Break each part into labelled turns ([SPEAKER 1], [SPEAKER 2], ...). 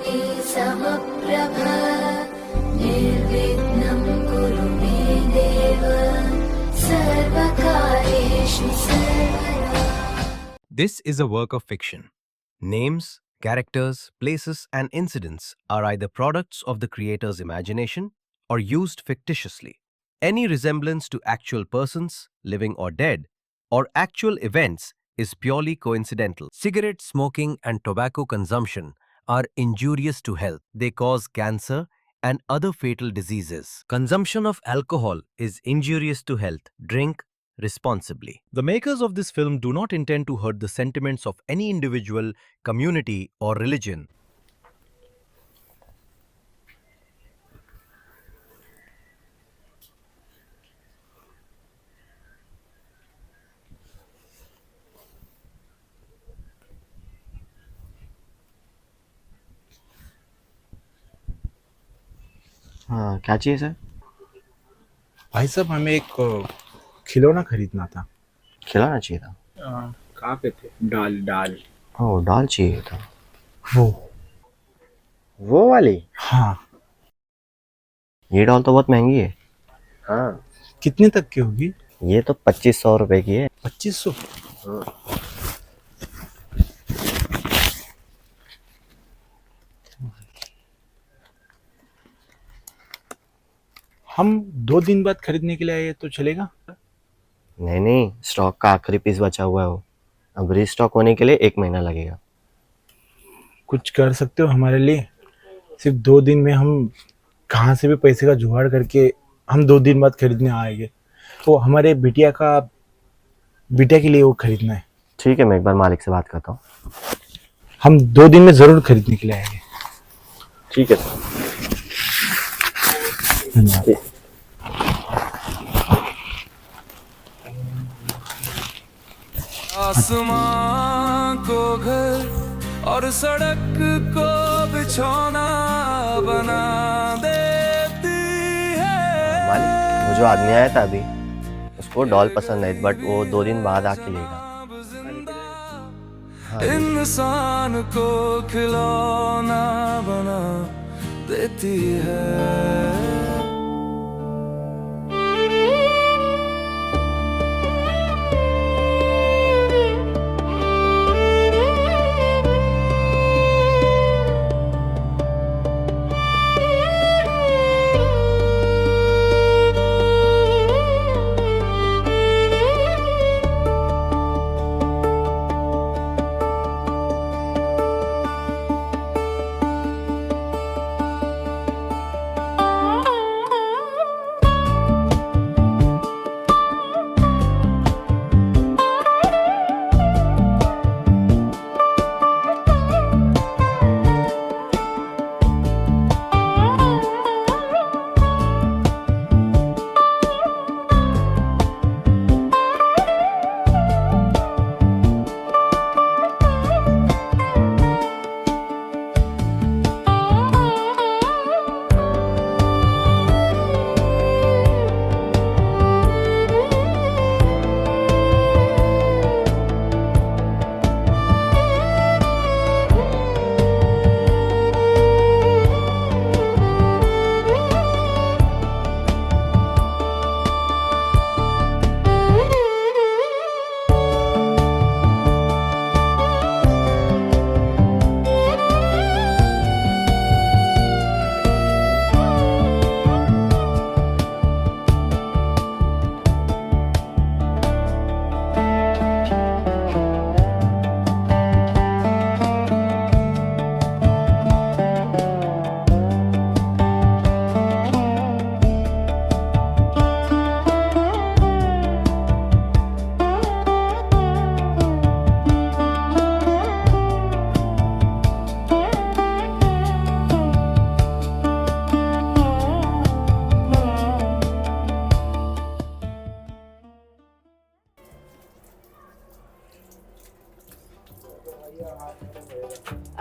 [SPEAKER 1] मे समप्रभ निर्विघ्नं कुरु मे देव सर्वकार्येषु सर्वदा.
[SPEAKER 2] This is a work of fiction. Names, characters, places, and incidents are either products of the creator's imagination or used fictitiously. Any resemblance to actual persons, living or dead, or actual events is purely coincidental. Cigarette smoking and tobacco consumption are injurious to health. They cause cancer and other fatal diseases. Consumption of alcohol is injurious to health. Drink responsibly. The makers of this film do not intend to hurt the sentiments of any individual, community, or religion.
[SPEAKER 3] हाँ, क्या चाहिए sir?
[SPEAKER 4] भाई साहब हमें एक खिलौना खरीदना था।
[SPEAKER 3] खिलाना चाहिए था।
[SPEAKER 4] कहाँ पे थे? डाल डाल।
[SPEAKER 3] ओह, दाल चाहिए था।
[SPEAKER 4] वो
[SPEAKER 3] वाली?
[SPEAKER 4] हाँ।
[SPEAKER 3] ये डाल तो बहुत महंगी है।
[SPEAKER 4] हाँ, कितने तक की होगी?
[SPEAKER 3] ये तो 2500 रुपए की है।
[SPEAKER 4] 2500? हम 2 दिन बाद खरीदने के लिए आए तो चलेगा?
[SPEAKER 3] नहीं नहीं, स्टॉक का आखिरी पीस बचा हुआ है वो। अब रीस्टॉक होने के लिए 1 महीना लगेगा।
[SPEAKER 4] कुछ कर सकते हो हमारे लिए? सिर्फ 2 दिन में हम कहाँ से भी पैसे का जुगाड़ करके हम 2 दिन बाद खरीदने आएंगे। तो हमारे बिटिया के लिए वो खरीदना है।
[SPEAKER 3] ठीक है, मैं एक बार मालिक से बात करता हूँ।
[SPEAKER 4] हम 2 दिन में जरूर खरीदने के लिए आएंगे।
[SPEAKER 3] ठीक है सर।
[SPEAKER 4] धन्यवाद।
[SPEAKER 5] आसमां को घर और सड़क को बिछौना बना देती है।
[SPEAKER 3] मालिक, वो जो आदमी आया था अभी, उसको डॉल पसंद है, बट वो 2 दिन बाद आके लेगा। हाँ,
[SPEAKER 5] इंसान को खिलौना बना देती है।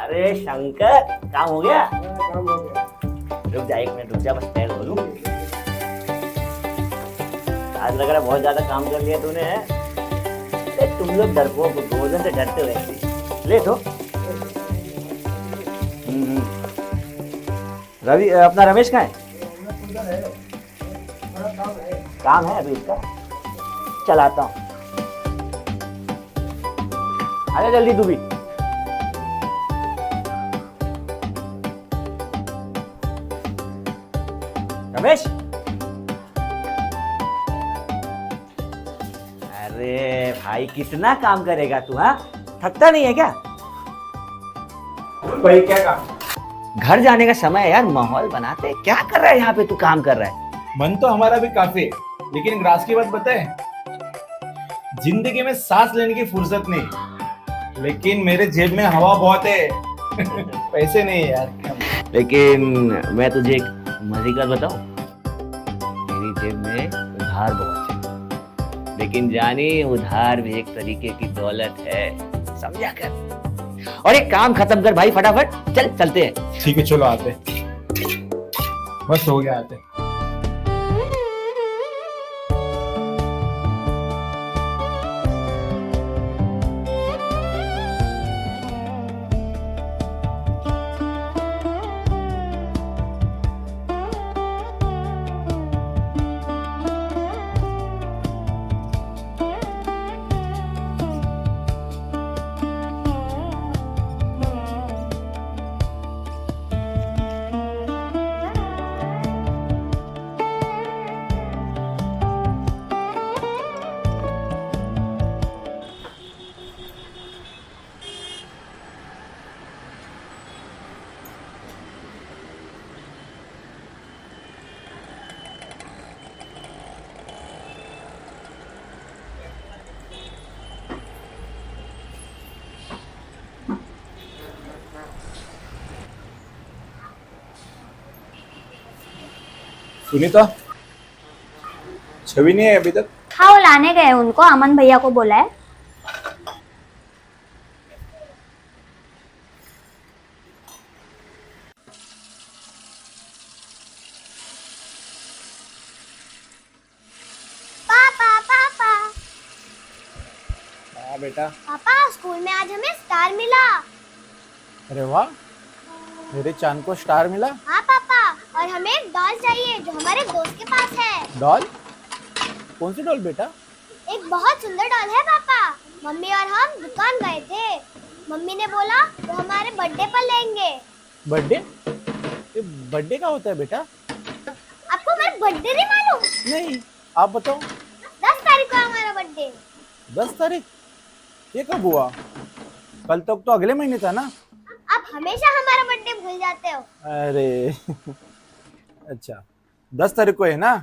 [SPEAKER 6] अरे शंकर, काम हो गया? रुक जा 1 मिनट, रुक जा, बस पैर धो लूं। आज लग रहा है बहुत ज्यादा काम कर लिया तूने। है तुम लोग डरपोक, 2 दिन से डरते रहते। ले तो। रवि अपना रमेश कहाँ है? काम है अभी इसका, चलाता हूँ। आजा जल्दी तू भी। रमेश, अरे भाई कितना काम करेगा तू? हाँ, थकता नहीं है क्या?
[SPEAKER 4] भाई क्या काम?
[SPEAKER 6] घर जाने का समय है यार, माहौल बनाते। क्या कर रहा है यहाँ पे तू? काम कर रहा है?
[SPEAKER 4] मन तो हमारा भी काफी है, लेकिन ग्रास की बात बताए, जिंदगी में सांस लेने की फुर्सत नहीं, लेकिन मेरे जेब में हवा बहुत है। पैसे नहीं है यार।
[SPEAKER 6] लेकिन मैं तुझे एक मजे की बात बताऊं, मेरी जेब में उधार बहुत है, लेकिन जानी उधार भी एक तरीके की दौलत है, समझा कर। और एक काम खत्म कर भाई फटाफट, चल चलते हैं।
[SPEAKER 4] ठीक है चलो आते, बस हो गया आते। सुनीता, छवि नहीं है अभी तक?
[SPEAKER 7] हाँ वो लाने गए उनको, अमन भैया को बोला है। पापा पापा
[SPEAKER 4] हाँ बेटा।
[SPEAKER 7] पापा, स्कूल में आज हमें स्टार मिला।
[SPEAKER 4] अरे वाह, मेरे चांद को स्टार मिला।
[SPEAKER 7] हाँ पापा, और हमें एक डॉल चाहिए जो हमारे दोस्त के पास है।
[SPEAKER 4] डॉल? कौन सी डॉल बेटा?
[SPEAKER 7] एक बहुत सुंदर डॉल है पापा। मम्मी और हम दुकान गए थे, मम्मी ने बोला वो हमारे बर्थडे पर लेंगे।
[SPEAKER 4] बर्थडे? ये बर्थडे का होता है बेटा?
[SPEAKER 7] आपको हमारा बर्थडे नहीं मालूम?
[SPEAKER 4] नहीं, आप बताओ।
[SPEAKER 7] 10 तारीख को हमारा बर्थडे।
[SPEAKER 4] 10 तारीख? ये कब हुआ? कल तक तो अगले महीने था ना?
[SPEAKER 7] आप हमेशा हमारा बर्थडे भूल जाते हो।
[SPEAKER 4] अरे अच्छा, 10 तारीख को है ना?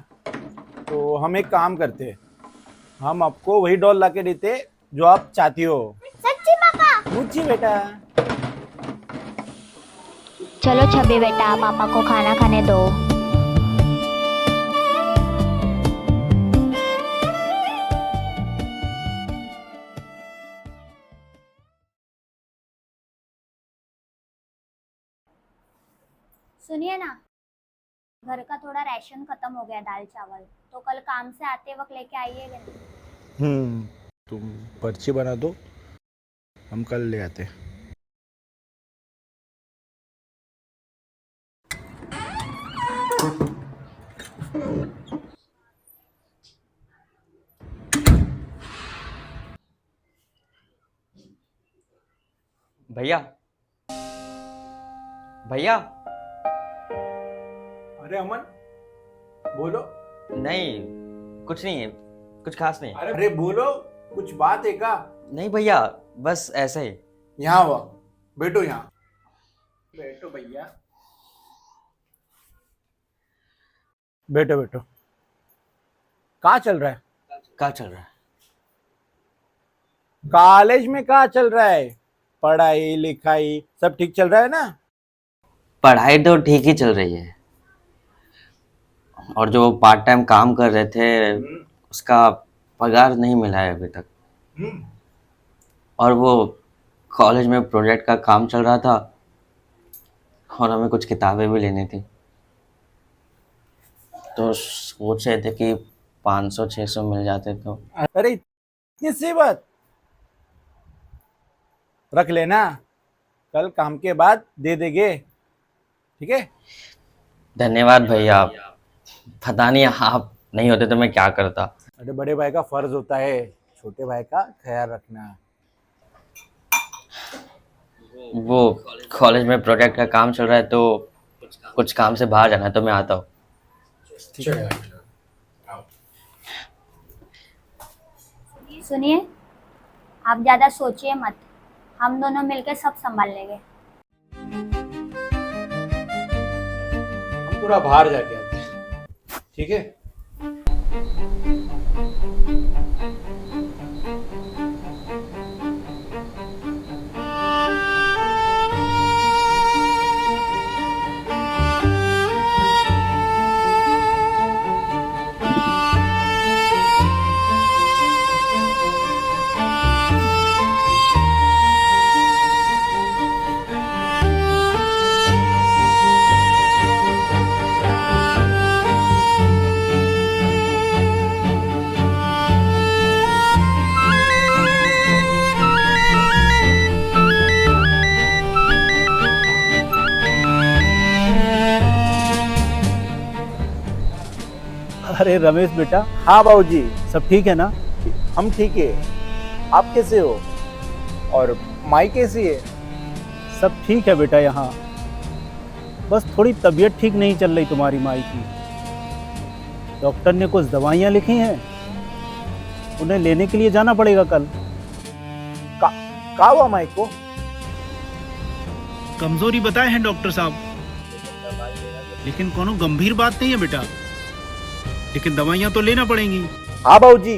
[SPEAKER 4] तो हम एक काम करते हैं, हम आपको वही डॉल ला के देते जो आप चाहती हो।
[SPEAKER 7] सच्ची पापा?
[SPEAKER 4] मुझे बेटा।
[SPEAKER 7] चलो छबे बेटा, पापा को खाना खाने दो। सुनिए ना, घर का थोड़ा राशन खत्म हो गया, दाल चावल, तो कल काम से आते वक्त लेके आइएगा ना।
[SPEAKER 4] तुम पर्ची बना दो, हम कल ले आते।
[SPEAKER 8] भैया, भैया।
[SPEAKER 4] अरे अमन, बोलो।
[SPEAKER 8] नहीं, कुछ नहीं है, कुछ खास नहीं।
[SPEAKER 4] अरे बोलो, कुछ बात है क्या?
[SPEAKER 8] नहीं भैया, बस ऐसे ही।
[SPEAKER 4] यहाँ हुआ, बैठो यहाँ। बैठो भैया, बैठो बैठो। कहाँ चल रहा है?
[SPEAKER 8] क्या चल रहा है?
[SPEAKER 4] कॉलेज में कहाँ चल रहा है? पढ़ाई लिखाई सब ठीक चल रहा है ना?
[SPEAKER 8] पढ़ाई तो ठीक ही चल रही है, और जो पार्ट टाइम काम कर रहे थे उसका पगार नहीं मिला है अभी तक। और वो कॉलेज में प्रोजेक्ट का काम चल रहा था, और हमें कुछ किताबें भी लेनी थी, तो सोच रहे थे कि 500-600 मिल जाते तो।
[SPEAKER 4] अरे इतनी सी बात, रख लेना, कल काम के बाद दे देंगे, ठीक है?
[SPEAKER 8] धन्यवाद भैया। पता नहीं आप नहीं होते तो मैं क्या करता।
[SPEAKER 4] अरे बड़े भाई का फर्ज होता है छोटे भाई का ख्याल रखना।
[SPEAKER 8] वो कॉलेज में प्रोजेक्ट का काम चल रहा है तो कुछ काम से बाहर जाना है, तो मैं आता हूँ।
[SPEAKER 7] सुनिए, आप ज्यादा सोचिए मत, हम दोनों मिलकर सब संभाल लेंगे।
[SPEAKER 4] हम थोड़ा बाहर जाके आते हैं, ठीक है?
[SPEAKER 9] अरे रमेश बेटा, हाँ बाबूजी, सब ठीक है ना?
[SPEAKER 4] हम ठीक है। आप कैसे हो? और माई कैसी है?
[SPEAKER 9] सब ठीक है बेटा यहाँ। बस थोड़ी तबीयत ठीक नहीं चल रही तुम्हारी माई की। डॉक्टर ने कुछ दवाइयाँ लिखी हैं, उन्हें लेने के लिए जाना पड़ेगा कल।
[SPEAKER 4] का हुआ माई को?
[SPEAKER 9] कमजोरी बताए हैं डॉक्टर साहब, लेकिन कोनो गंभीर बात नहीं है बेटा। लेकिन दवाइयाँ तो लेना पड़ेंगी।
[SPEAKER 4] हाँ बाबूजी,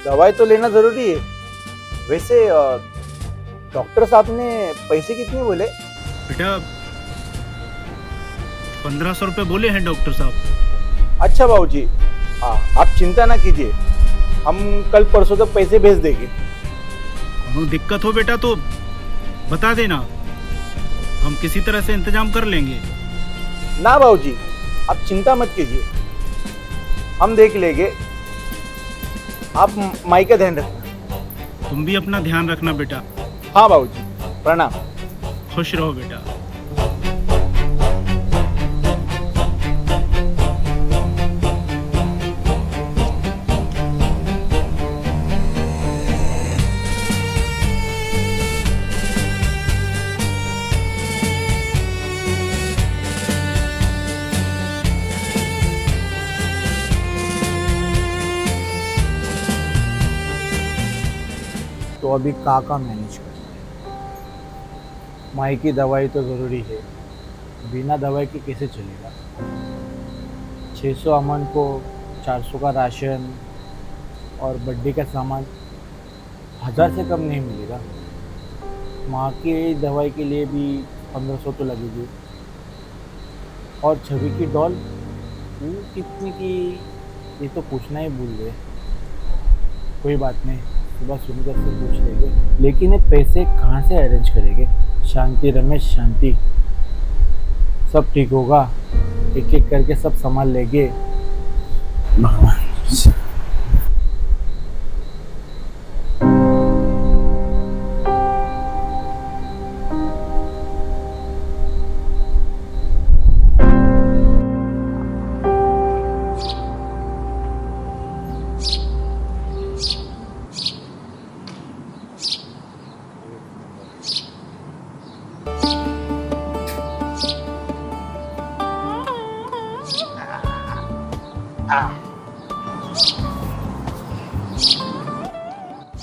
[SPEAKER 4] दवाई तो लेना जरूरी है। वैसे डॉक्टर साहब ने पैसे कितने बोले?
[SPEAKER 9] बेटा 1500 रुपये बोले हैं डॉक्टर साहब।
[SPEAKER 4] अच्छा बाबूजी, हाँ आप चिंता ना कीजिए, हम कल परसों तक पैसे भेज देंगे।
[SPEAKER 9] कोनो दिक्कत हो बेटा तो बता देना, हम किसी तरह से इंतजाम कर लेंगे।
[SPEAKER 4] ना बाबूजी, आप चिंता मत कीजिए, हम देख लेंगे। आप माई का ध्यान रखना।
[SPEAKER 9] तुम भी अपना ध्यान रखना बेटा।
[SPEAKER 4] हाँ बाबूजी, प्रणाम।
[SPEAKER 9] खुश रहो बेटा।
[SPEAKER 4] तो अभी काका मैनेज कर। माई की दवाई तो ज़रूरी है, बिना दवाई के कैसे चलेगा? 600 अमन को 400 का राशन और बर्थडे का सामान 1000 से कम नहीं मिलेगा। माँ की दवाई के लिए भी 1500 तो लगेगी। और छवि की डॉल वो कितने की, ये तो पूछना ही भूल गए। कोई बात नहीं, सुबह सुनकर से पूछ लेंगे। लेकिन ये पैसे कहाँ से अरेंज करेंगे? शांति रमेश, शांति, सब ठीक होगा। एक एक करके सब संभाल लेंगे।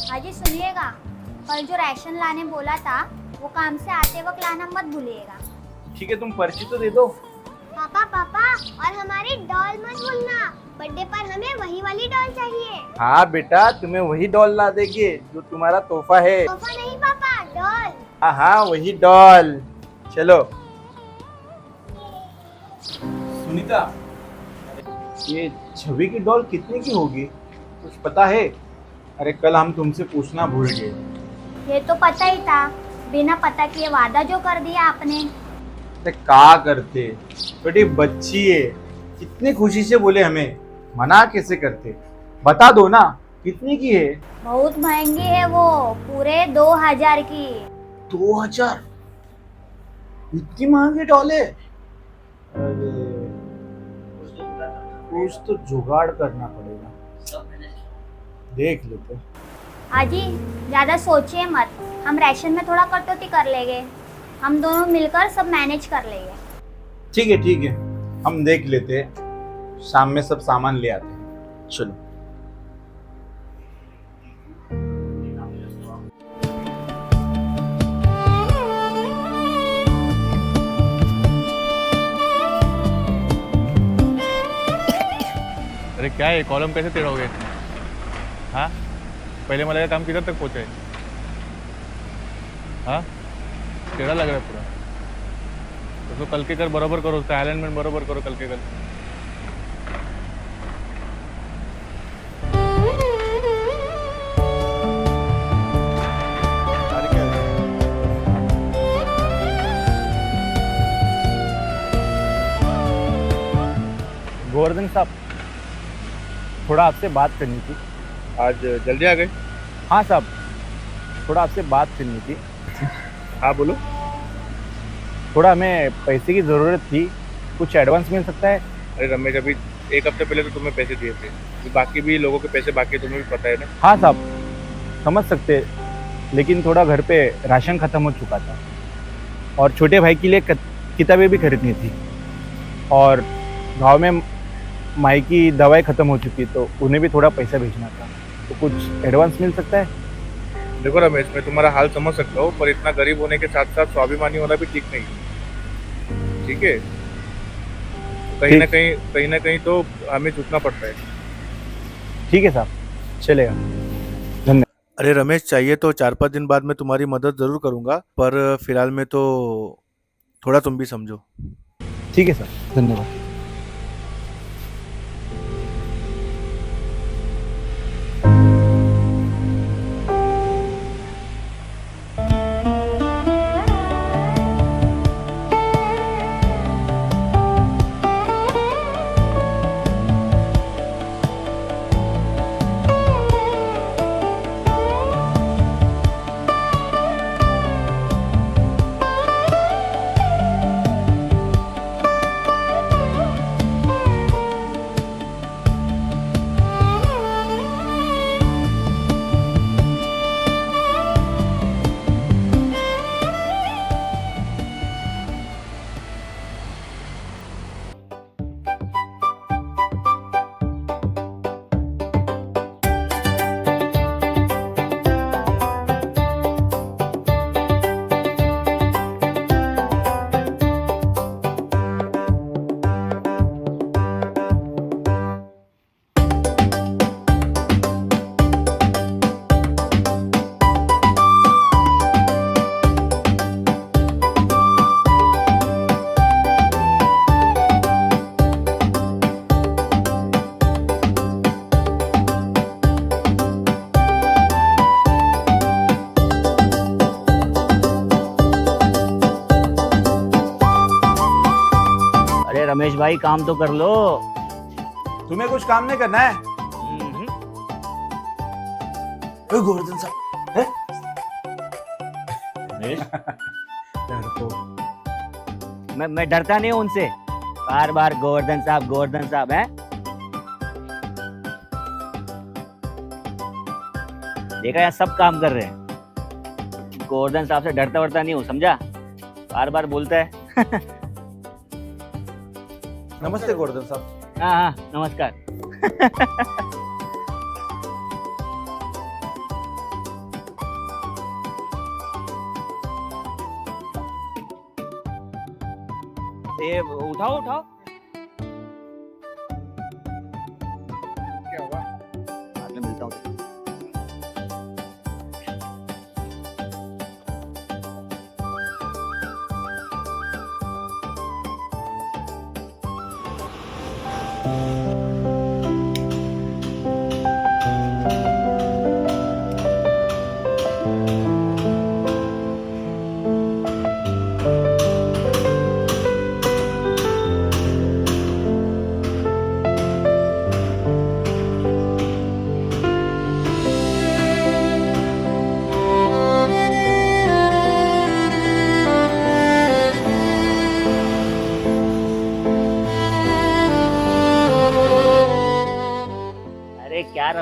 [SPEAKER 7] हाजी सुनिएगा, कल जो राशन लाने बोला था वो काम से आते वक्त लाना मत भूलिएगा।
[SPEAKER 4] ठीक है, तुम पर्ची तो दे दो।
[SPEAKER 7] पापा पापा, और हमारी डॉल मत भूलना, बर्थडे पर हमें वही वाली डॉल चाहिए।
[SPEAKER 4] हाँ बेटा, तुम्हें वही डॉल ला देंगे जो तुम्हारा तोहफा है।
[SPEAKER 7] तोहफा नहीं पापा, डॉल।
[SPEAKER 4] हाँ हाँ, वही डॉल। चलो सुनीता, ये छवि की डॉल कितने की होगी, कुछ पता है? अरे कल हम तुमसे पूछना भूल गए।
[SPEAKER 7] ये तो पता ही था, बिना पता किए वादा जो कर दिया आपने।
[SPEAKER 4] अरे क्या करते, छोटी बच्ची है, कितनी खुशी से बोले, हमें मना कैसे करते? बता दो ना, कितने की है?
[SPEAKER 7] बहुत महंगी है वो, पूरे 2000 की।
[SPEAKER 4] 2000? इतनी महंगी डॉल है? अरे कुछ तो जुगाड़ करना पड़ेगा, देख लेते।
[SPEAKER 7] आजी ज्यादा सोचिए मत, हम राशन में थोड़ा कटौती कर लेंगे, हम दोनों मिलकर सब मैनेज कर लेंगे।
[SPEAKER 4] ठीक है, हम देख लेते हैं, शाम में सब सामान ले आते हैं। चलो।
[SPEAKER 10] अरे क्या है, कॉलम कैसे टेढ़ोगे? हाँ, पहले वाले का काम किधर तक पहुँचा है? हाँ, टेढ़ा लग रहा है पूरा। तो कल के कर बराबर करो, उसका अलाइनमेंट बराबर करो कल के कल।
[SPEAKER 9] गोवर्धन साहब, थोड़ा आपसे बात करनी थी।
[SPEAKER 10] आज जल्दी आ गए?
[SPEAKER 9] हाँ साहब, थोड़ा आपसे बात करनी थी।
[SPEAKER 10] हाँ बोलो।
[SPEAKER 9] थोड़ा हमें पैसे की ज़रूरत थी, कुछ एडवांस मिल सकता है?
[SPEAKER 10] अरे रमेश, अभी एक हफ्ते पहले तो तुम्हें पैसे दिए थे, बाकी भी लोगों के पैसे बाकी तुम्हें भी पता है ना।
[SPEAKER 9] हाँ साहब, समझ सकते, लेकिन थोड़ा घर पे राशन ख़त्म हो चुका था और छोटे भाई के लिए किताबें भी खरीदनी थी, और गांव में माई की दवाई ख़त्म हो चुकी, तो उन्हें भी थोड़ा पैसा भेजना था, तो कुछ एडवांस मिल सकता है?
[SPEAKER 10] देखो रमेश, मैं तुम्हारा हाल समझ सकता हूँ, पर इतना गरीब होने के साथ साथ स्वाभिमानी होना भी ठीक नहीं। ठीक है, कहीं ना कहीं तो हमें झुकना पड़ता है।
[SPEAKER 9] ठीक है साहब, चलेगा। धन्यवाद।
[SPEAKER 10] अरे रमेश, चाहिए तो 4-5 दिन बाद मैं तुम्हारी मदद ज़रूर करूँगा, पर फिलहाल में तो थोड़ा तुम भी समझो।
[SPEAKER 9] ठीक है सर, धन्यवाद।
[SPEAKER 6] रमेश भाई, काम तो कर लो।
[SPEAKER 4] तुम्हें कुछ काम नहीं करना है? गोवर्धन साहब,
[SPEAKER 6] मैं डरता नहीं हूँ उनसे, बार बार गोवर्धन साहब है। देखा, यहाँ सब काम कर रहे हैं, गोवर्धन साहब से डरता वरता नहीं हूँ, समझा? बार बार बोलता है।
[SPEAKER 4] नमस्ते गोवर्धन साहब।
[SPEAKER 6] हाँ, नमस्कार। ये उठाओ।
[SPEAKER 10] क्या हुआ?
[SPEAKER 6] बाद में मिलता हूँ।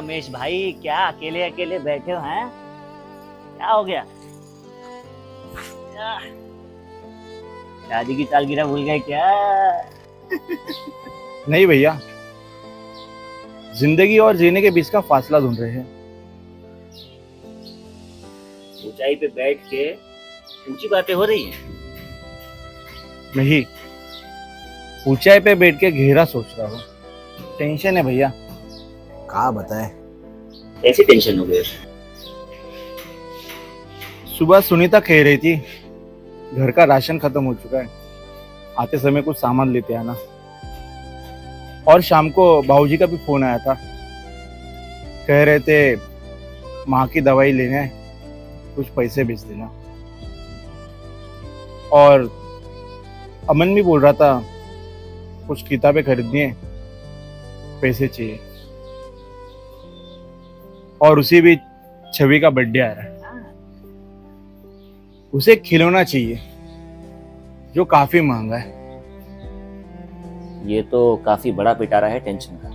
[SPEAKER 6] रमेश भाई, क्या अकेले अकेले बैठे हो हैं? क्या हो गया? शादी की सालगिरह भूल गए क्या?
[SPEAKER 4] नहीं भैया, जिंदगी और जीने के बीच का फासला ढूंढ रहे हैं।
[SPEAKER 6] ऊंचाई पे बैठ के ऊंची बातें हो रही है।
[SPEAKER 4] नहीं, ऊंचाई पे बैठ के गहरा सोच रहा हूँ। टेंशन है भैया, क्या बताए।
[SPEAKER 6] ऐसी टेंशन हो गई?
[SPEAKER 4] सुबह सुनीता कह रही थी घर का राशन खत्म हो चुका है, आते समय कुछ सामान लेते आना। और शाम को बाबूजी का भी फोन आया था, कह रहे थे माँ की दवाई लेने है, कुछ पैसे भेज देना। और अमन भी बोल रहा था कुछ किताबें खरीदनी है, पैसे चाहिए। और उसी भी छवि का बर्थडे आ रहा है, उसे खिलौना चाहिए जो काफी महंगा है।
[SPEAKER 6] ये तो काफी बड़ा पिटारा है टेंशन का।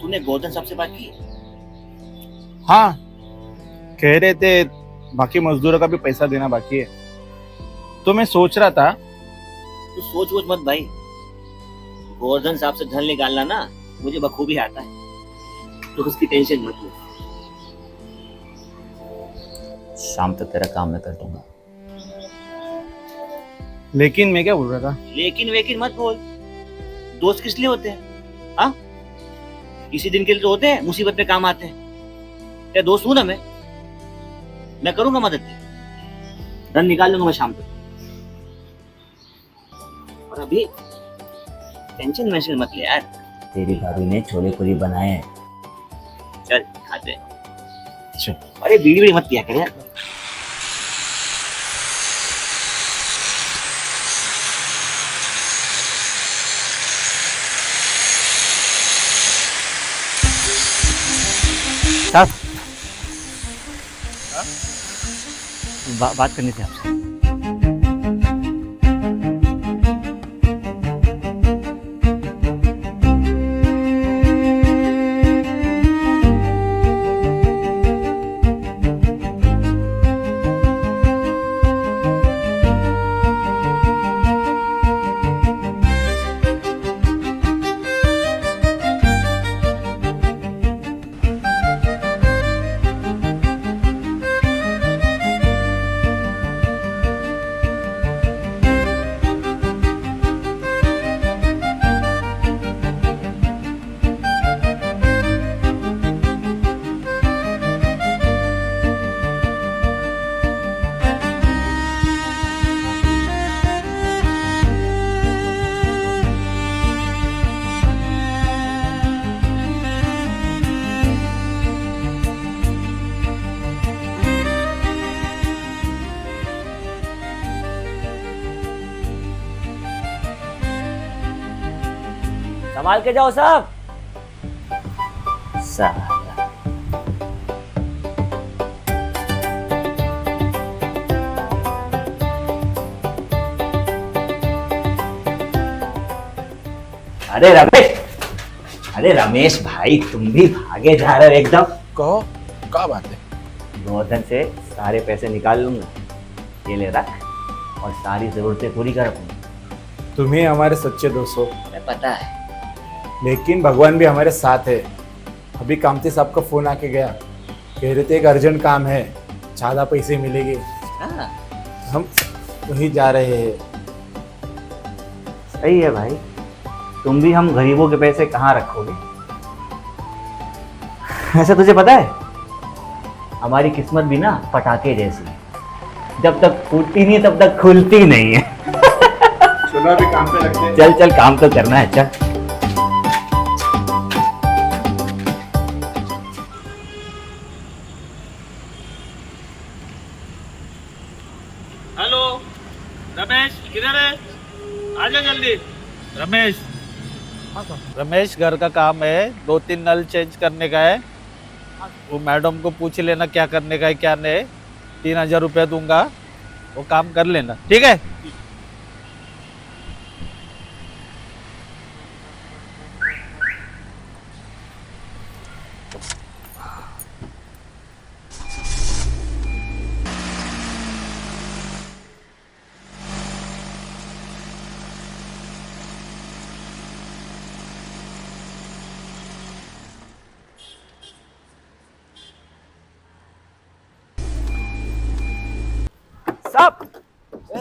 [SPEAKER 6] तूने गोवर्धन साहब से बात की?
[SPEAKER 4] हाँ, कह रहे थे बाकी मजदूरों का भी पैसा देना बाकी है। तो मैं सोच रहा था,
[SPEAKER 6] तू सोच वोच मत भाई, गोवर्धन साहब से धन निकालना ना मुझे बखूबी आता है, तो उसकी टेंशन मत ले। शाम तक तेरा काम मैं कर दूंगा।
[SPEAKER 4] लेकिन मैं क्या बोल रहा था,
[SPEAKER 6] लेकिन वेकिन मत बोल। दोस्त किस लिए होते हैं? हाँ, इसी दिन के लिए तो होते हैं, मुसीबत में काम आते हैं। तेरा दोस्त हूं ना मैं करूंगा मदद की, धन निकाल लूंगा मैं शाम तक। और अभी टेंशन वेंशन मत ले यार, तेरी भाभी ने छोले पूरी बनाए हैं, चल खाते हैं। अरे बीड़ी बीड़ी मत किया कर यार। साहब, बात करनी थी आपसे। संभाल के जाओ साहब। अरे रमेश भाई, तुम भी भागे जा रहे हो एकदम।
[SPEAKER 4] कहो क्या बात है?
[SPEAKER 6] गोवर्धन से सारे पैसे निकाल लूंगा, ये ले रख, और सारी जरूरतें पूरी कर अपनी।
[SPEAKER 4] तुम्हें हमारे सच्चे दोस्त हो,
[SPEAKER 6] मैं पता है,
[SPEAKER 4] लेकिन भगवान भी हमारे साथ है। अभी कामती साहब का फोन आके गया, कह रहे थे एक अर्जेंट काम है, ज्यादा पैसे मिलेंगे।
[SPEAKER 6] हाँ।
[SPEAKER 4] हम वहीं जा रहे हैं।
[SPEAKER 6] सही है भाई, तुम भी हम गरीबों के पैसे कहाँ रखोगे। ऐसा तुझे पता है, हमारी किस्मत भी ना पटाखे जैसी है, जब तक फूटती नहीं तब तक खुलती नहीं है।
[SPEAKER 4] चलो अभी काम पे लगते हैं।
[SPEAKER 6] चल चल, काम तो करना है, चल।
[SPEAKER 11] हेलो रमेश, किधर है? आजा जल्दी।
[SPEAKER 9] रमेश घर का काम है, 2-3 नल चेंज करने का है। वो मैडम को पूछ लेना क्या करने का है क्या नहीं। 3000 रुपया दूंगा, वो काम कर लेना, ठीक है? साहब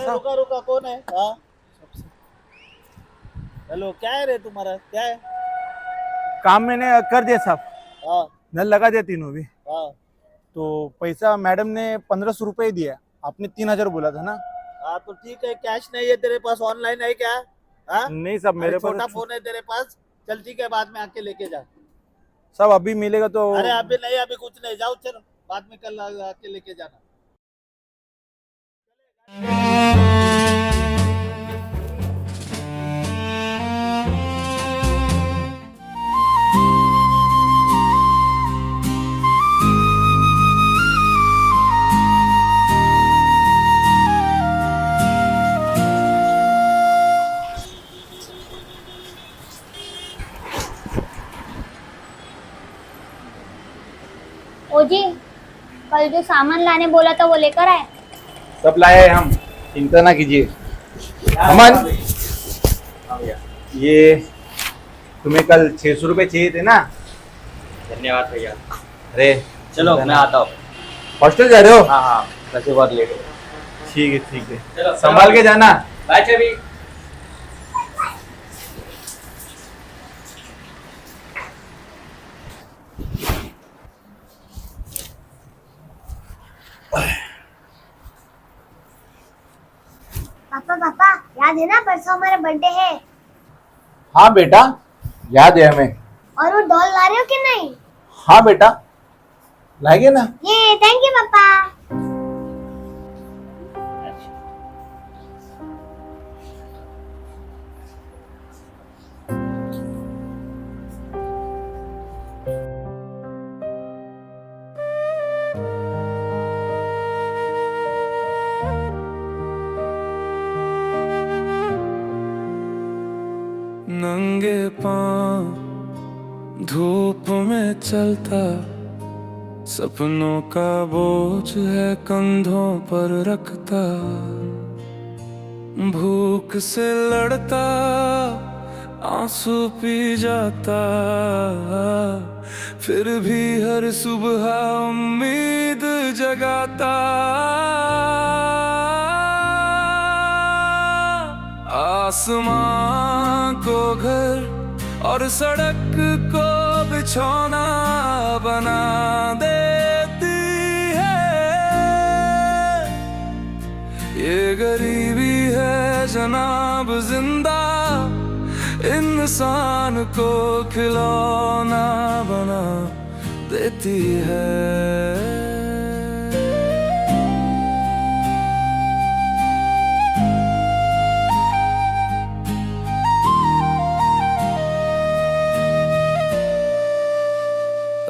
[SPEAKER 9] रुका रुका, कौन है? हाँ हेलो, क्या है रे तुम्हारा, क्या है?
[SPEAKER 4] काम मैंने कर दिया साहब,
[SPEAKER 9] हाँ
[SPEAKER 4] नल लगा दिया तीनों भी।
[SPEAKER 9] हाँ
[SPEAKER 4] तो पैसा मैडम ने 1500 रुपये दिया, आपने 3000 बोला था ना।
[SPEAKER 9] हाँ, तो ठीक है, कैश नहीं है तेरे पास, ऑनलाइन है क्या? हाँ
[SPEAKER 4] नहीं साहब, मेरे
[SPEAKER 9] अरे
[SPEAKER 4] पास
[SPEAKER 9] छोटा फोन है तेरे पास, चल ठीक है, बाद में आके लेके जा।
[SPEAKER 4] साहब अभी मिलेगा तो।
[SPEAKER 9] अरे अभी नहीं, अभी कुछ नहीं, जाओ चलो, बाद में कल आके लेके जाना।
[SPEAKER 7] ओ जी, कल जो सामान लाने बोला था वो लेकर आए?
[SPEAKER 4] सब लाए हैं हम, चिंता ना कीजिए। अमन, ये तुम्हें कल 600 रुपये चाहिए थे ना?
[SPEAKER 8] धन्यवाद भैया।
[SPEAKER 4] अरे
[SPEAKER 8] चलो मैं आता हूँ।
[SPEAKER 4] हॉस्टल जा रहे हो?
[SPEAKER 8] हाँ हाँ, वैसे बहुत लेट हो।
[SPEAKER 4] ठीक है ठीक है,
[SPEAKER 8] चलो
[SPEAKER 4] संभाल के जाना।
[SPEAKER 8] बाय छवि।
[SPEAKER 7] पापा पापा, याद है ना परसों हमारा बर्थडे है?
[SPEAKER 4] हाँ बेटा, याद है हमें।
[SPEAKER 7] और वो डॉल ला रहे हो कि नहीं?
[SPEAKER 4] हाँ बेटा, लाएंगे ना।
[SPEAKER 7] ये थैंक यू पापा।
[SPEAKER 5] नंगे पांव धूप में चलता, सपनों का बोझ है कंधों पर रखता, भूख से लड़ता, आंसू पी जाता, फिर भी हर सुबह उम्मीद जगाता। आसमां को घर और सड़क को बिछौना बना देती है, ये गरीबी है जनाब जिंदा, इंसान को खिलौना बना देती है।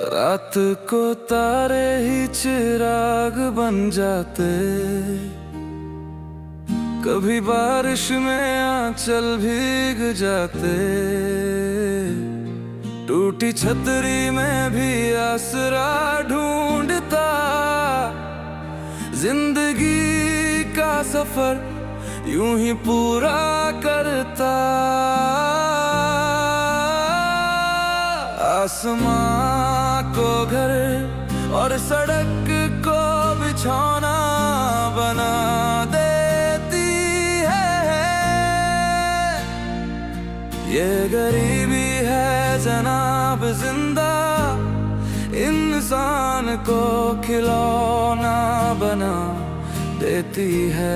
[SPEAKER 5] रात को तारे ही चिराग बन जाते, कभी बारिश में आंचल भीग जाते, टूटी छतरी में भी आसरा ढूंढता, जिंदगी का सफर यूं ही पूरा करता। आसमां को घर और सड़क को बिछौना बना देती है, ये गरीबी है जनाब जिंदा, इंसान को खिलौना बना देती है।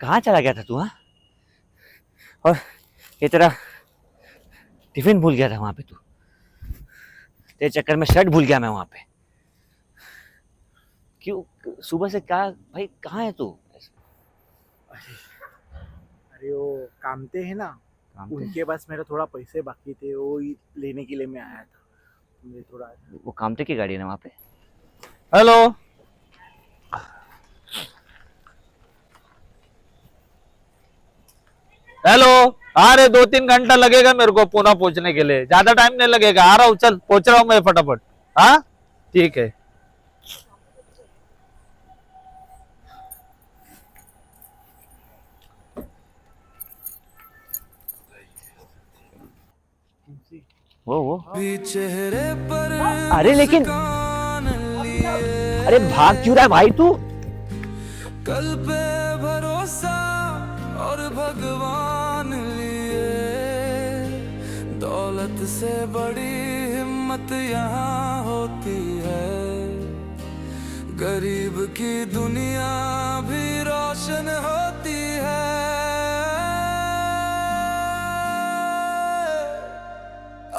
[SPEAKER 6] कहाँ चला गया था तू? हाँ, और ये तेरा टिफिन भूल गया था वहां पे तू, तेरे चक्कर में शर्ट भूल गया मैं वहां पे। क्यों सुबह से क्या भाई, कहाँ है तू?
[SPEAKER 4] अरे वो कामते हैं ना, उनके पास मेरा थोड़ा पैसे बाकी थे, वो ही लेने के लिए मैं आया था। मुझे थोड़ा
[SPEAKER 6] वो कामटे की गाड़ी है ना वहाँ पे।
[SPEAKER 11] Hello hello. अरे 2-3 घंटा लगेगा मेरे को पुणे पहुंचने के लिए, ज्यादा टाइम नहीं लगेगा। आ रहा हूँ, चल पहुंच रहा हूँ मैं फटाफट। हाँ ठीक है।
[SPEAKER 6] वो
[SPEAKER 5] भी चेहरे पर
[SPEAKER 6] अरे लेकिन
[SPEAKER 5] मुस्कान लिए,
[SPEAKER 6] अरे भाग क्यों रहा है भाई तू?
[SPEAKER 5] कल पे भरोसा और भगवान लिए, दौलत से बड़ी हिम्मत यहाँ होती है, गरीब की दुनिया भी रोशन होती है।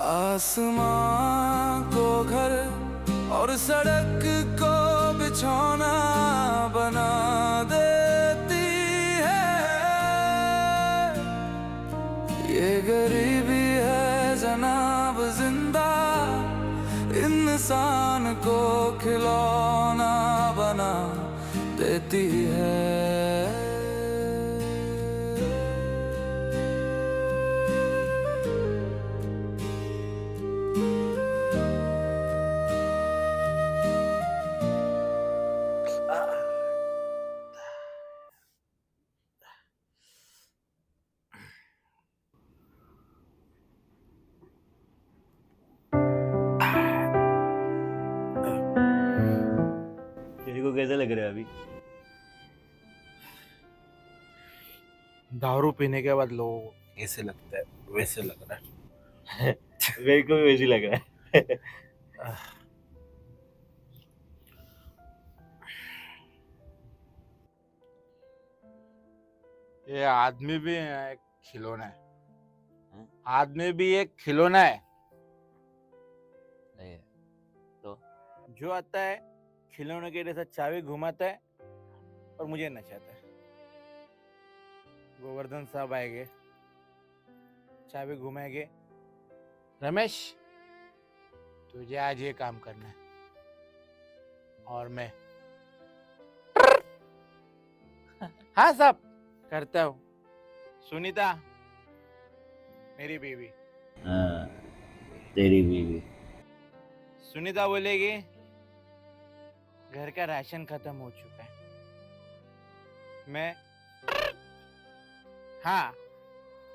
[SPEAKER 5] आसमां को घर और सड़क को बिछौना बना देती है, ये गरीबी है जनाब जिंदा, इंसान को खिलौना बना देती है।
[SPEAKER 6] तेरे को कैसा लग रहा है अभी?
[SPEAKER 4] दारू पीने के बाद लोगों को ऐसे लगता है, वैसे लग रहा है।
[SPEAKER 6] मेरे को भी वैसे लग रहा है।
[SPEAKER 4] ये आदमी भी एक खिलौना है।
[SPEAKER 6] हाँ?
[SPEAKER 4] आदमी भी एक खिलौना है।
[SPEAKER 6] तो
[SPEAKER 4] जो आता है खिलौने के जैसा चाबी घुमाता है और मुझे नचाता है। गोवर्धन साहब आएंगे, चाबी घुमाएंगे, रमेश तुझे आज ये काम करना है, और मैं हाँ साहब करता हूँ। सुनीता मेरी बीवी,
[SPEAKER 6] हाँ, तेरी बीवी।
[SPEAKER 4] सुनीता बोलेगी घर का राशन खत्म हो चुका है, मैं हाँ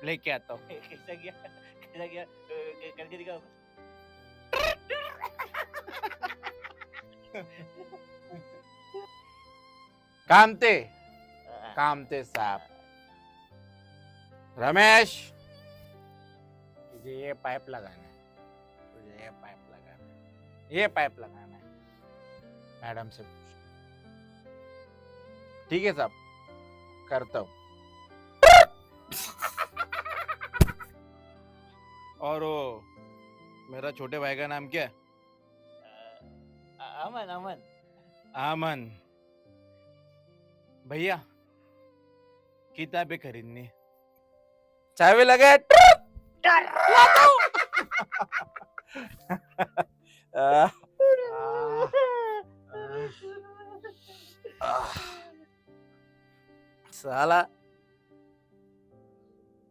[SPEAKER 4] लेके आता हूँ।
[SPEAKER 6] कैसा किया करके दिखाओ।
[SPEAKER 4] कामते कामते साहब, रमेश तुझे ये पाइप लगाना है, तुझे ये पाइप लगाना है, ये पाइप लगाना है। मैडम से पूछ, ठीक है साहब करता हूँ। और वो मेरा छोटे भाई का नाम क्या है?
[SPEAKER 6] अमन अमन।
[SPEAKER 4] आमन। भैया किताबें खरीदनी है, चाबी लगे। साला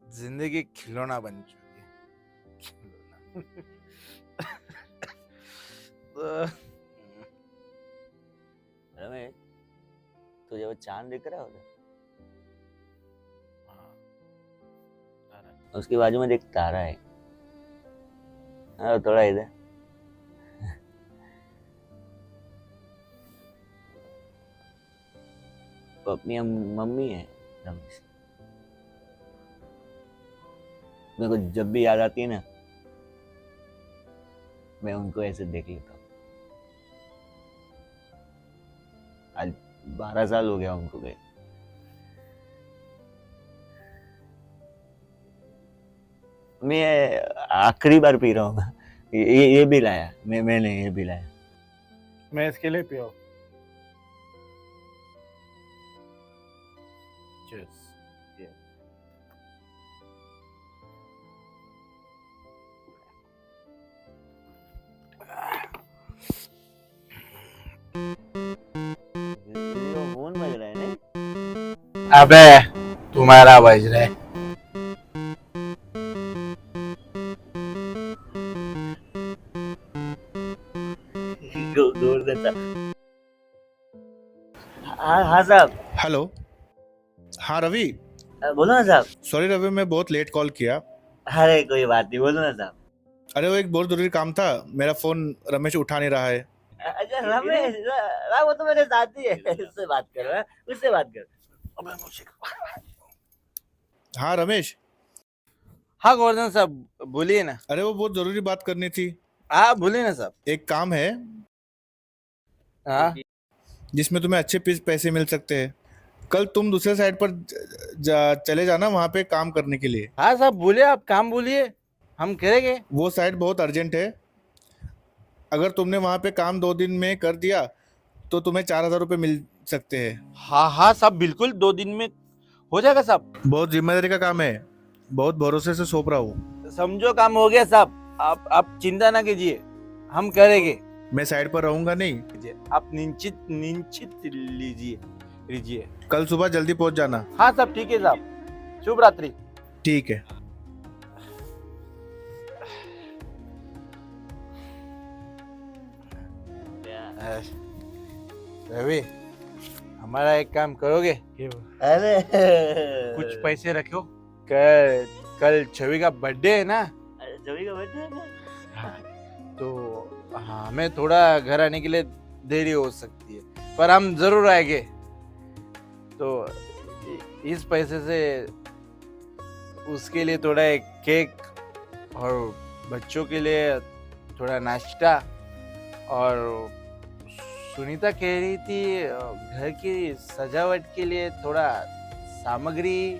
[SPEAKER 4] जिंदगी खिलौना बन चुकी है, खिलौना।
[SPEAKER 6] रमेश तुझे वो चांद दिख रहा है उधर? उसके बाजू में देख तारा है। हाँ थोड़ा इधर। वो अपनी मम्मी है रमेश। मेरे को जब भी याद आती है ना, मैं उनको ऐसे देख लेता हूँ। आज 12 साल हो गया उनको गए। मैं आखिरी बार पी रहा हूँ। ये भी लाया, मैंने ये भी लाया।
[SPEAKER 4] मैं इसके लिए पियो। Cheers. अबे तुम्हारा बज रहा है।
[SPEAKER 6] हाँ हाँ साहब।
[SPEAKER 10] हेलो। हाँ रवि।
[SPEAKER 6] बोलो ना साहब।
[SPEAKER 10] सॉरी रवि, मैं बहुत लेट कॉल किया।
[SPEAKER 6] अरे कोई बात नहीं, बोलो ना साहब।
[SPEAKER 10] अरे वो एक बहुत जरूरी काम था, मेरा फोन रमेश उठा नहीं रहा है।
[SPEAKER 6] अच्छा रमेश, वो तो मेरे साथी है, उससे बात करो। हाँ? उससे बात करो।
[SPEAKER 10] हाँ रमेश।
[SPEAKER 4] हाँ गोवर्धन साहब बोलिए ना।
[SPEAKER 10] अरे वो बहुत जरूरी बात करनी थी।
[SPEAKER 4] हाँ बोलिए ना साहब।
[SPEAKER 10] एक काम है
[SPEAKER 4] हाँ
[SPEAKER 10] जिसमें तुम्हें अच्छे पैसे मिल सकते हैं। कल तुम दूसरे साइड पर चले जाना वहाँ पे काम करने के लिए।
[SPEAKER 4] हाँ साहब बोलिए, आप काम बोलिए, हम करेंगे।
[SPEAKER 10] वो साइड बहुत अर्जेंट है। अगर तुमने वहाँ पे काम 2 दिन में कर दिया तो तुम्हें 4,000 रुपये मिल सकते हैं।
[SPEAKER 4] हाँ हाँ साहब बिल्कुल, 2 दिन में हो जाएगा साहब।
[SPEAKER 10] बहुत जिम्मेदारी का काम है, बहुत भरोसे से सौंप रहा हूँ।
[SPEAKER 4] समझो काम हो गया साहब, आप चिंता ना कीजिए, हम करेंगे।
[SPEAKER 10] मैं साइड पर रहूंगा नहीं।
[SPEAKER 4] आप निश्चित लीजिए।
[SPEAKER 10] कल सुबह जल्दी पहुंच जाना।
[SPEAKER 4] हाँ साहब ठीक है साहब, शुभ रात्रि।
[SPEAKER 10] ठीक है।
[SPEAKER 4] रवि हमारा एक काम करोगे?
[SPEAKER 6] अरे
[SPEAKER 4] कुछ पैसे रखो, कल छवि का बर्थडे है ना।
[SPEAKER 6] छवि का बर्थडे है ना?
[SPEAKER 4] हाँ, तो हमें थोड़ा घर आने के लिए देरी हो सकती है, पर हम जरूर आएंगे। तो इस पैसे से उसके लिए थोड़ा एक केक और बच्चों के लिए थोड़ा नाश्ता, और सुनीता कह रही थी घर की सजावट के लिए थोड़ा सामग्री।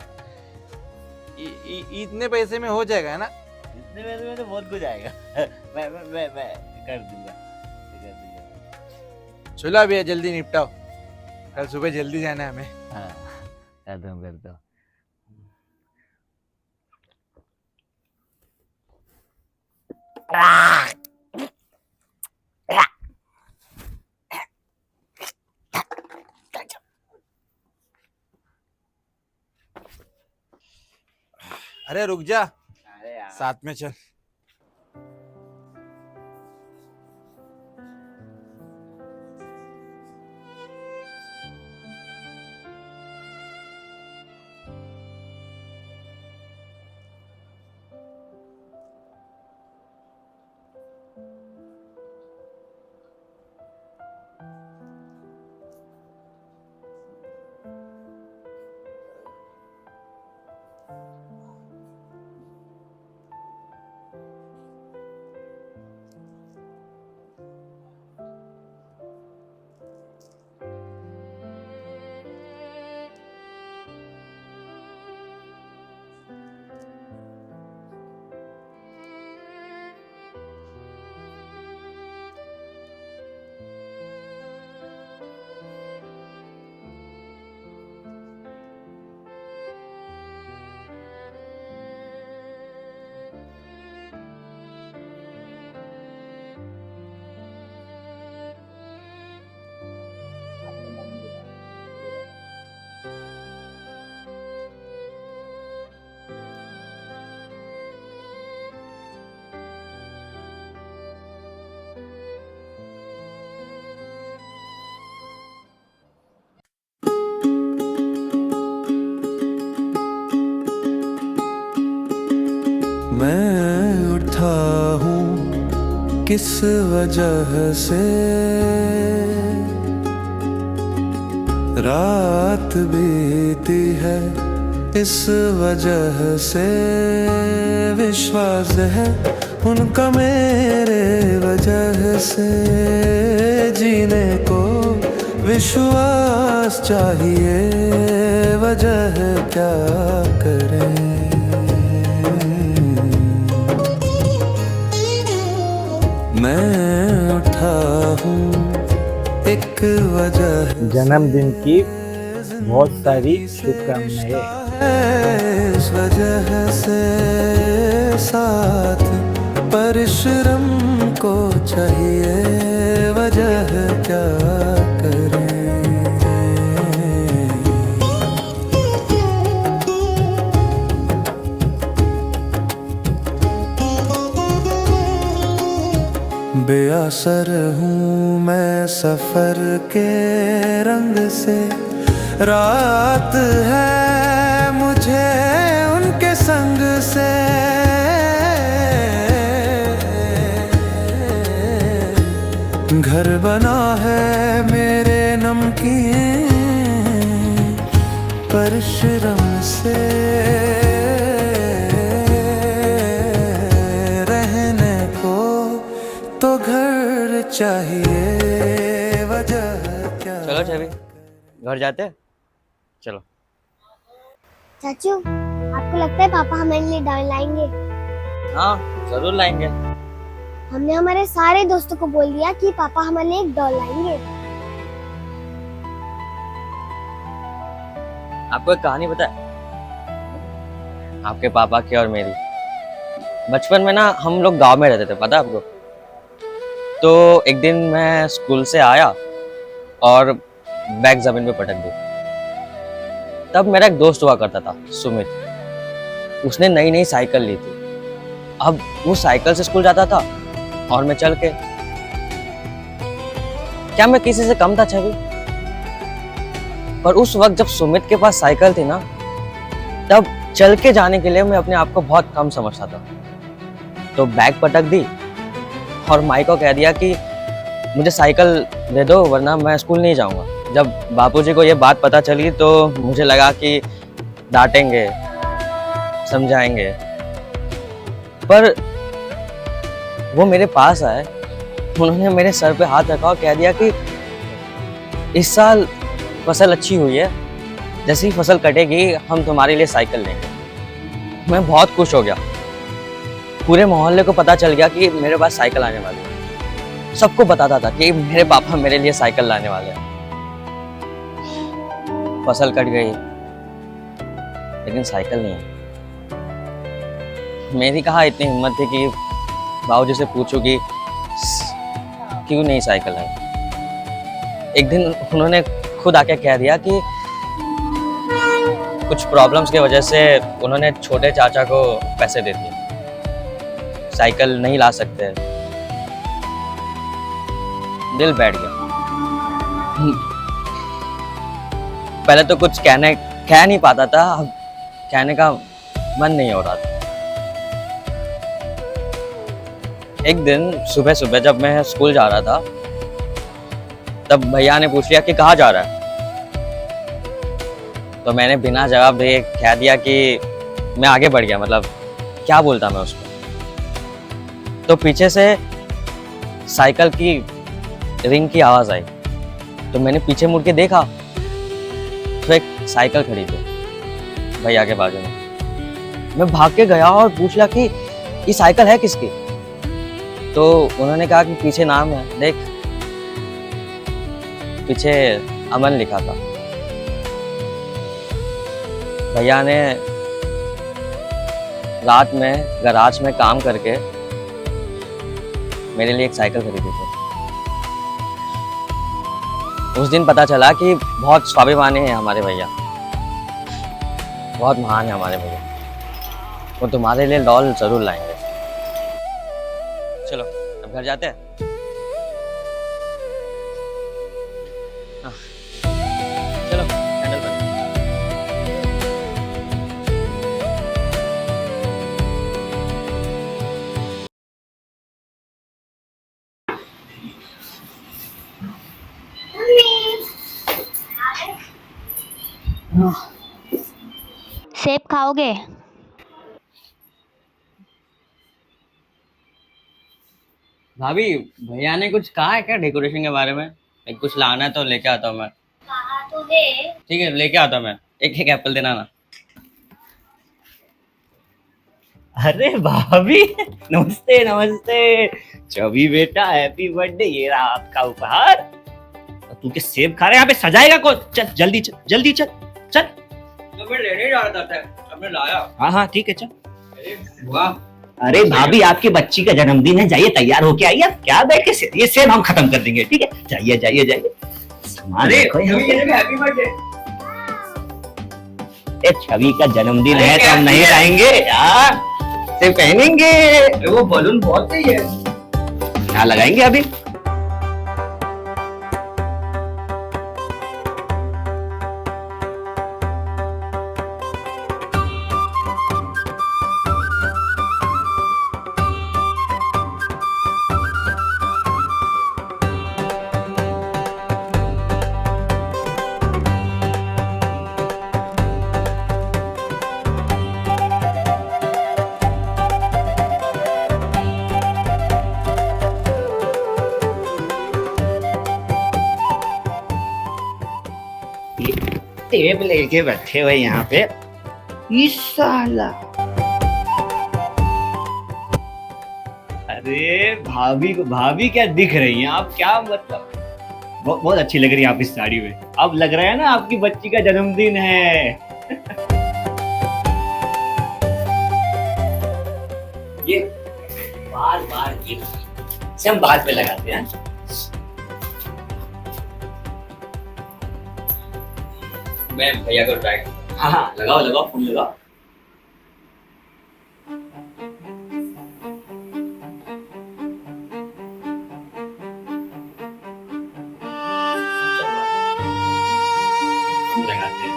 [SPEAKER 4] इतने पैसे में हो जाएगा है ना?
[SPEAKER 6] इतने पैसे में तो बहुत कुछ आएगा। मैं कर दूंगा।
[SPEAKER 4] चलो अभी जल्दी निपटाओ, कल सुबह जल्दी जाना है हमें।
[SPEAKER 6] हाँ करता हूँ।
[SPEAKER 4] अरे रुक जा,
[SPEAKER 6] अरे यार
[SPEAKER 4] साथ में चल।
[SPEAKER 5] मैं उठा हूँ किस वजह से, रात बीती है इस वजह से, विश्वास है उनका मेरे वजह से, जीने को विश्वास चाहिए, वजह क्या करें। मैं उठा हूँ एक वजह,
[SPEAKER 9] जन्मदिन की बहुत सारी शुभकामनाएं।
[SPEAKER 5] इस वजह से साथ परिश्रम को चाहिए, वजह क्या करें। बेअसर हूँ मैं सफर के रंग से, रात है मुझे उनके संग से। घर बना है मेरे नमकीन परिश्रम से, रहने को तो घर चाहिए, वजह क्या।
[SPEAKER 8] चलो छवि, घर जाते हैं? चलो।
[SPEAKER 7] चाचू, आपको लगता है पापा हमारे लिए डॉल लाएंगे?
[SPEAKER 8] हाँ जरूर लाएंगे।
[SPEAKER 7] हमने हमारे सारे दोस्तों को बोल दिया कि पापा हमारे लिए एक डॉल लाएंगे।
[SPEAKER 8] आपको एक कहानी पता है? आपके पापा की और मेरी। बचपन में ना हम लोग गांव में रहते थे, पता है आपको? तो एक दिन मैं स्कूल से आया और बैग जमीन पे पटक दी। तब मेरा एक दोस्त हुआ करता था, सुमित। उसने नई नई साइकिल ली थी। अब वो साइकिल से स्कूल जाता था और मैं चल के। क्या मैं किसी से कम था छवि? पर उस वक्त जब सुमित के पास साइकिल थी ना, तब चल के जाने के लिए मैं अपने आप को बहुत कम समझता था। तो बैग पटक दी और माई को कह दिया कि मुझे साइकिल दे दो वरना मैं स्कूल नहीं जाऊंगा। जब बापूजी को ये बात पता चली तो मुझे लगा कि डांटेंगे, समझाएंगे। पर वो मेरे पास आए, उन्होंने मेरे सर पे हाथ रखा और कह दिया कि इस साल फसल अच्छी हुई है, जैसी फसल कटेगी हम तुम्हारे लिए साइकिल लेंगे। मैं बहुत खुश हो गया। पूरे मोहल्ले को पता चल गया कि मेरे पास साइकिल आने वाली है। सबको बताता था कि मेरे पापा मेरे लिए साइकिल लाने वाले हैं। फसल कट गई लेकिन साइकिल नहीं है। मेरी कहाँ इतनी हिम्मत थी कि बाबूजी से पूछूं कि क्यों नहीं साइकिल आई। एक दिन उन्होंने खुद आके कह दिया कि कुछ प्रॉब्लम्स की वजह से उन्होंने छोटे चाचा को पैसे दे दिए, साइकिल नहीं ला सकते। दिल बैठ गया। पहले तो कुछ कह नहीं पाता था, अब कहने का मन नहीं हो रहा था। एक दिन सुबह सुबह जब मैं स्कूल जा रहा था, तब भैया ने पूछ लिया कि कहाँ जा रहा है। तो मैंने बिना जवाब दिए कह दिया कि मैं आगे बढ़ गया। मतलब क्या बोलता मैं उसको। तो पीछे से साइकिल की रिंग की आवाज आई। तो मैंने पीछे मुड़ के देखा तो एक साइकिल खड़ी थी भैया के बाजू में। मैं भाग के गया और पूछ लिया कि ये साइकिल है किसकी। तो उन्होंने कहा कि पीछे नाम है, देख पीछे अमन लिखा था। भैया ने रात में गराज में काम करके मेरे लिए एक साइकिल खरीदी थी। उस दिन पता चला कि बहुत स्वाभिमानी है हमारे भैया, बहुत महान है हमारे भैया। वो तुम्हारे लिए डॉल जरूर लाएंगे। चलो अब घर जाते हैं। हाँ। चलो हैंडल कर।
[SPEAKER 7] सेब खाओगे?
[SPEAKER 8] भाभी भैया ने कुछ कहा है क्या डेकोरेशन के बारे में? एक कुछ लाना है तो लेके आता हूँ मैं।
[SPEAKER 7] कहा तो है।
[SPEAKER 8] ठीक है लेके आता हूँ मैं। एक एक एप्पल देना ना। अरे भाभी नमस्ते नमस्ते। छवि बेटा हैप्पी बर्थडे, ये रहा आपका उपहार। तू के सेब खा रहा है, यहाँ पे सजाएगा कौन? चल जल्दी चल जल्दी चल चल। तो मैं लेने जा रहा था, हमने लाया। हाँ हाँ ठीक है चल। वाह
[SPEAKER 6] अरे भाभी आपकी बच्ची का जन्मदिन है, जाइए तैयार होके आइए। आप क्या बैठ के ये सेब हम खत्म कर देंगे, ठीक है? जाइए जाइए जाइए। सामान देखो
[SPEAKER 8] हैप्पी बर्थडे।
[SPEAKER 6] छवि का जन्मदिन है तो हम नहीं लाएंगे यार, से पहनेंगे।
[SPEAKER 8] वो बलून बहुत सही है।
[SPEAKER 6] पोछा लगाएंगे अभी। टेप लेके बैठे हुए यहाँ पे इस साला। अरे भाभी क्या दिख रही हैं आप, क्या मतलब बहुत अच्छी लग रही है आप इस साड़ी में। अब लग रहा है ना आपकी बच्ची का जन्मदिन है। ये बार ये हम बाद में लगाते हैं। मैं भैया को ट्राई। हाँ लगाओ फूल लगाओ। लगाते हैं।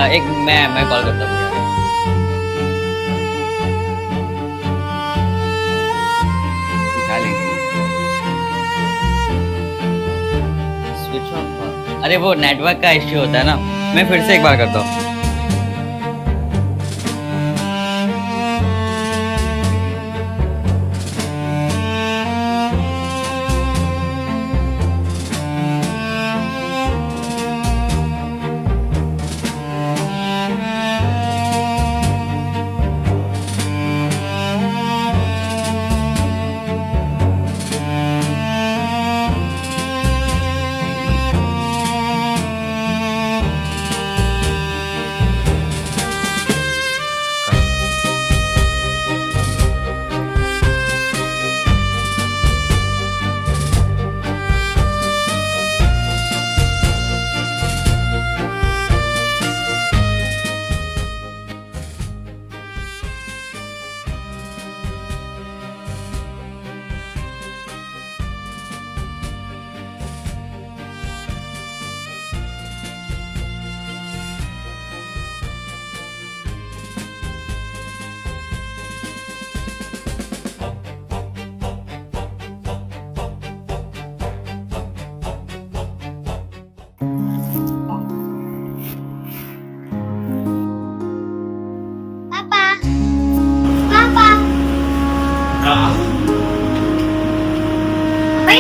[SPEAKER 6] एक मैं कॉल करता हूँ। Switch off. अरे वो नेटवर्क का इश्यू होता है ना, मैं फिर से एक बार करता हूँ।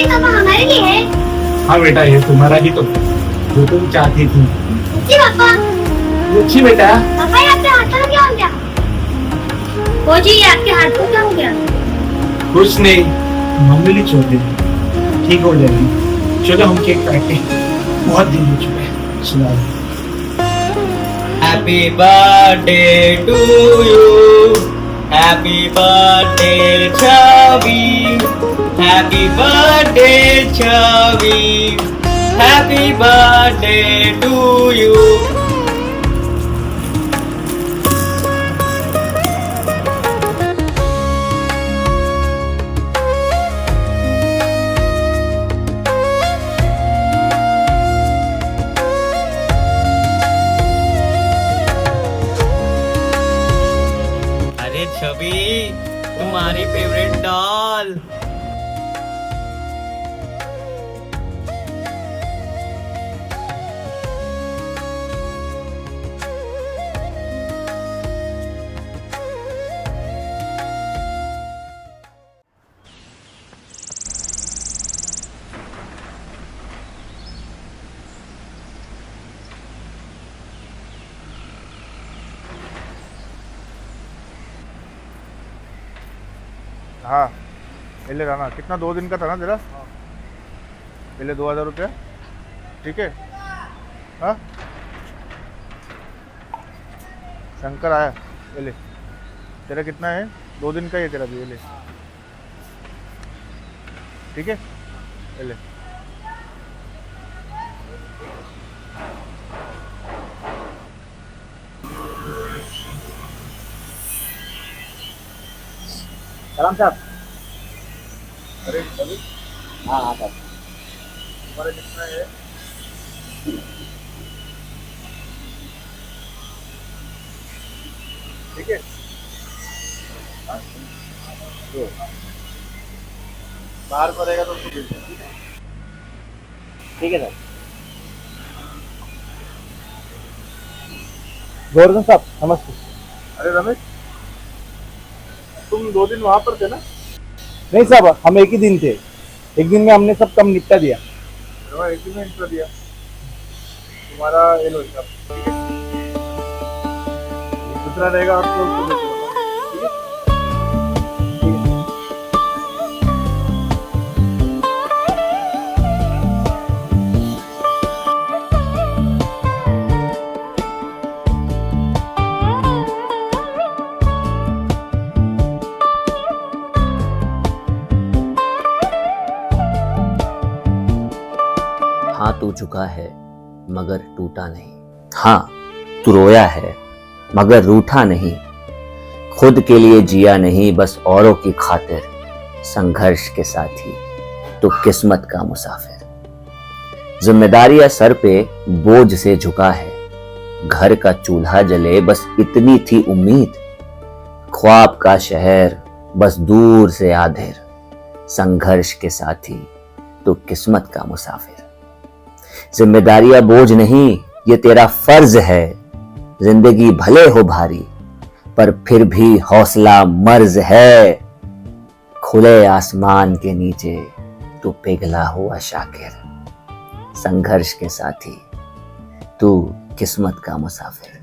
[SPEAKER 7] हमारे लिए है।
[SPEAKER 4] हाँ बेटा, ये तुम्हारा ही तो जो तुम चाहती थी।
[SPEAKER 7] जी पापा।
[SPEAKER 4] रुचि बेटा।
[SPEAKER 7] पापा ये आपके हाथ में क्या हो गया? वो जी ये आपके हाथ में क्या हो गया?
[SPEAKER 4] कुछ नहीं, मामूली चोट है, ठीक हो जाएगी। चलो हम केक काटते हैं, बहुत दिन हो चुके हैं। सुना।
[SPEAKER 6] Happy birthday to you, happy birthday Chhavi, happy birthday Chhavi, happy birthday to you. अरे छवि, तुम्हारी फेवरेट डॉल।
[SPEAKER 10] हाँ ले रहा कितना, 2 दिन का था ना तेरा? ले 2000 रुपया, ठीक है। हाँ शंकर आया, ले तेरा कितना है? 2 दिन का ही है तेरा भी, ले। ठीक है, ले।
[SPEAKER 4] सलाम साहब।
[SPEAKER 10] अरे अभी
[SPEAKER 4] हाँ हाँ साहब।
[SPEAKER 10] तुम्हारा कितना है? ठीक है, बाहर पड़ेगा तो उसको भेज देना।
[SPEAKER 4] ठीक है सर। गोवर्धन साहब नमस्ते।
[SPEAKER 10] अरे रमेश, तुम 2 दिन वहां पर थे ना?
[SPEAKER 4] नहीं साहब, हम एक ही दिन थे, एक दिन में हमने सब काम निपटा दिया।
[SPEAKER 10] हाँ, एक दिन में इंटर दिया तुम्हारा, ये लो हिसाब, ठीक है? दूसरा रहेगा आपको उसको भेज देना, ठीक है?
[SPEAKER 6] हाँ तू झुका है मगर टूटा नहीं, हाँ तू रोया है मगर रूठा नहीं, खुद के लिए जिया नहीं बस औरों की खातिर, संघर्ष के साथी तो किस्मत का मुसाफिर। जिम्मेदारियां सर पे बोझ से झुका है, घर का चूल्हा जले बस इतनी थी उम्मीद, ख्वाब का शहर बस दूर से आधिर, संघर्ष के साथी तो किस्मत का मुसाफिर। जिम्मेदारियां बोझ नहीं ये तेरा फर्ज है, जिंदगी भले हो भारी पर फिर भी हौसला मर्ज है, खुले आसमान के नीचे तू पिघला हुआ शाकिर, संघर्ष के साथी तू किस्मत का मुसाफिर।